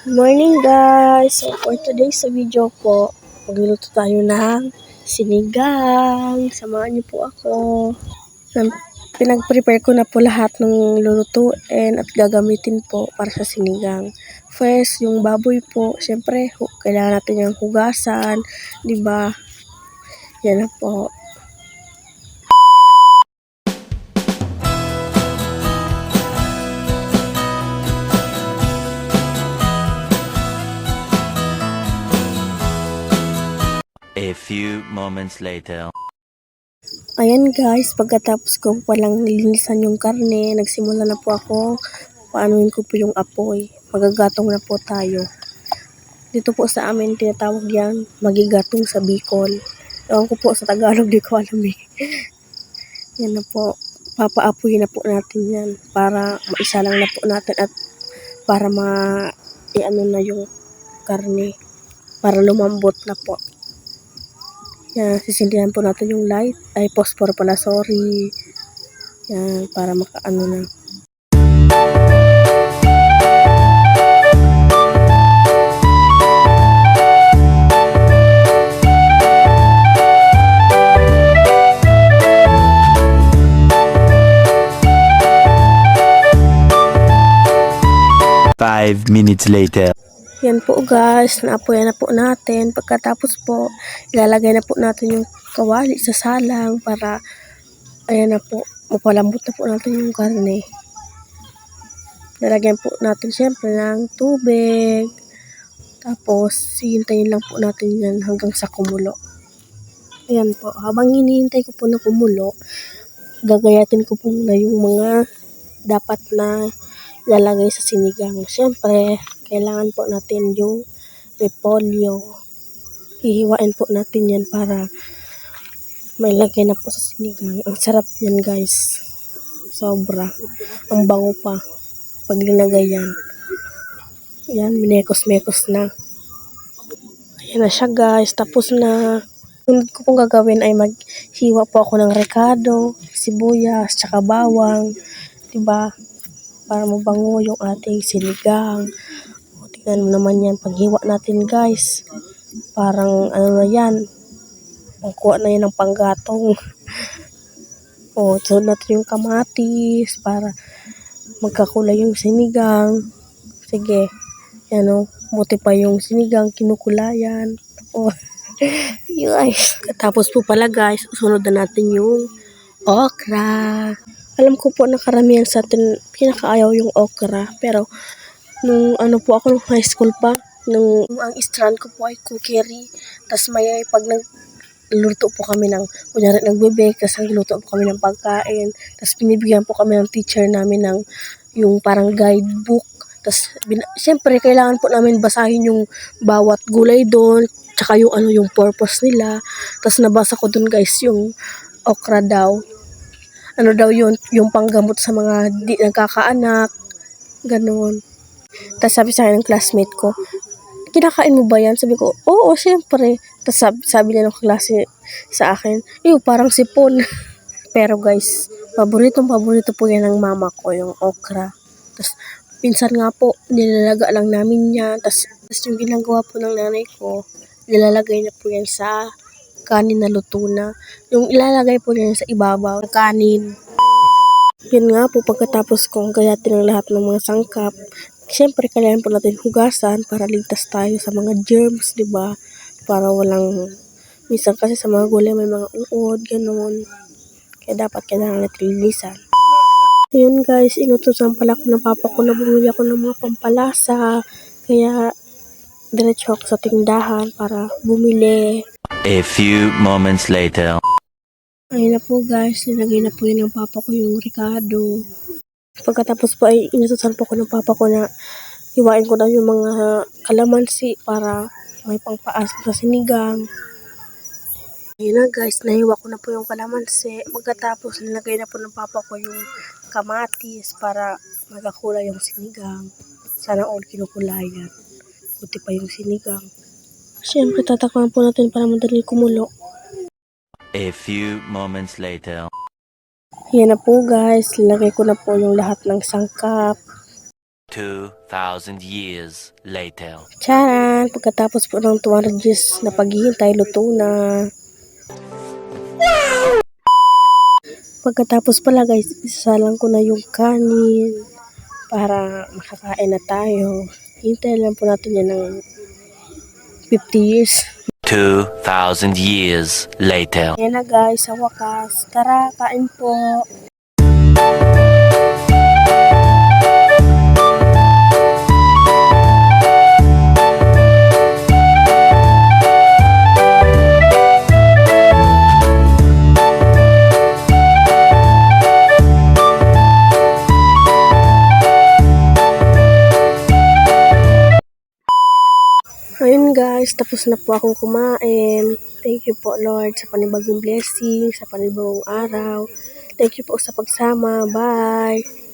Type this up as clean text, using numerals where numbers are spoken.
Morning guys! So for today's video po, magluluto tayo ng sinigang. Samahan niyo po ako. Pinag-prepare ko na po lahat ng lulutuin at gagamitin po para sa sinigang. First, yung baboy po, syempre kailangan natin yung hugasan, 'di ba? Yan na po. A few moments later. Ayan guys, pagkatapos ko palang nilinisan yung karne, nagsimula na po ako paanuin ko po yung apoy. Magagatong na po tayo. Dito po sa amin, tinatawag yan magigatong sa Bicol. Ewan ko po sa Tagalog, di ko alam eh. Yan na po. Papaapoy na po natin yan para maisa lang na po natin at para i-ano na yung karne. Para lumambot na po. Yan, sisindihan po natin yung light. Ay, phosphor pala, sorry. Yan, para makaano na. Five minutes later. Yan po guys, naapoyan na po natin. Pagkatapos po, ilalagay na po natin yung kawali sa salang para, ayan na po, mapalambot na po natin yung karne. Lalagyan po natin syempre ng tubig. Tapos, hihintayin lang po natin yan hanggang sa kumulo. Ayan po, habang hinihintay ko po na kumulo, gagayatin ko po na yung mga dapat na ilalagay sa sinigang. Syempre, kailangan po natin yung repolyo. Hihiwain po natin yan para may lagay na po sa sinigang. Ang sarap yan guys. Sobra. Ang bango pa pag linagay yan. Yan, minekos-mekos na. Ayan na siya guys. Tapos na. Sunod ko pong gagawin ay maghiwa po ako ng rekado, sibuyas, tsaka bawang. Diba? Para mabango yung ating sinigang. O, tingnan mo naman yan. Paghiwa natin guys. Parang ano na yan. Pangkuha na yan ng panggatong. O, sunod natin yung kamatis para magkakulay yung sinigang. Sige. Yan o. Buti pa yung sinigang. Kinukulayan. O. Guys. Tapos po pala guys. Sunod na natin yung okra. Alam ko po na karamihan sa atin pinakaayaw yung okra. Pero nung ano po ako nung high school pa. Nung ang strand ko po ay cookery. Tas may pag nagluto po kami ng, kunyari nagbe-bake, tas nagluto po kami ng pagkain. Tas binibigyan po kami ng teacher namin ng yung parang guidebook. Tas siyempre kailangan po namin basahin yung bawat gulay doon. Tsaka yung ano yung purpose nila. Tas nabasa ko doon guys yung okra daw. Ano daw yun, yung panggamot sa mga di nagkakaanak. Ganon. Tas sabi sa akin ng classmate ko, kinakain mo ba yan? Sabi ko, oo, syempre. Tapos sabi niya ng klase sa akin, parang sipon. Pero guys, paborito po yan ng mama ko, yung okra. Tapos, pinsan nga po, nilalaga lang namin yan. Tapos yung ginagawa po ng nanay ko, nilalagay na po yan sa kanin na luto na. Yung ilalagay po yan sa ibabaw ng kanin. Yun nga po, pagkatapos kong gayatin ng lahat ng mga sangkap, siyempre, kailangan po natin hugasan para ligtas tayo sa mga germs, di ba? Para walang, minsan kasi sa mga gulay may mga uod, ganoon. Kaya dapat kailangan natin linisan. Ayun guys, inutusan pala ko ng papa ko na bumili ako ng mga pampalasa. Kaya, diretso ako sa tindahan para bumili. A few moments later. Ayun na po guys, nilagay na po yun ng papa ko yung ricado. Pagkatapos po ay inutusan po ko ng papa ko na hiwain ko daw yung mga kalamansi para may pangpaasok sa sinigang. Ayun na guys, nahiwa ko na po yung kalamansi. Pagkatapos nilagay na po ng papa ko yung kamatis para magkakulay yung sinigang. Sana all kinukulayan. Buti pa yung sinigang. Siyempre tatakpan po natin para madali kumulo. A few moments later. Yan na po guys, lagay ko na po yung lahat ng sangkap. 2,000 years later. Charan! Pagkatapos po ng 200 years na paghihintay, luto na. Pagkatapos pala guys, isasalang ko na yung kanin para makakain na tayo. Hintay lang po natin yan ng 50 years. 2,000 years later. Ayan na guys, sa wakas. Tara, kain po. Ayun guys, tapos na po akong kumain. Thank you po Lord sa panibagong blessing, sa panibagong araw. Thank you po sa pagsama. Bye!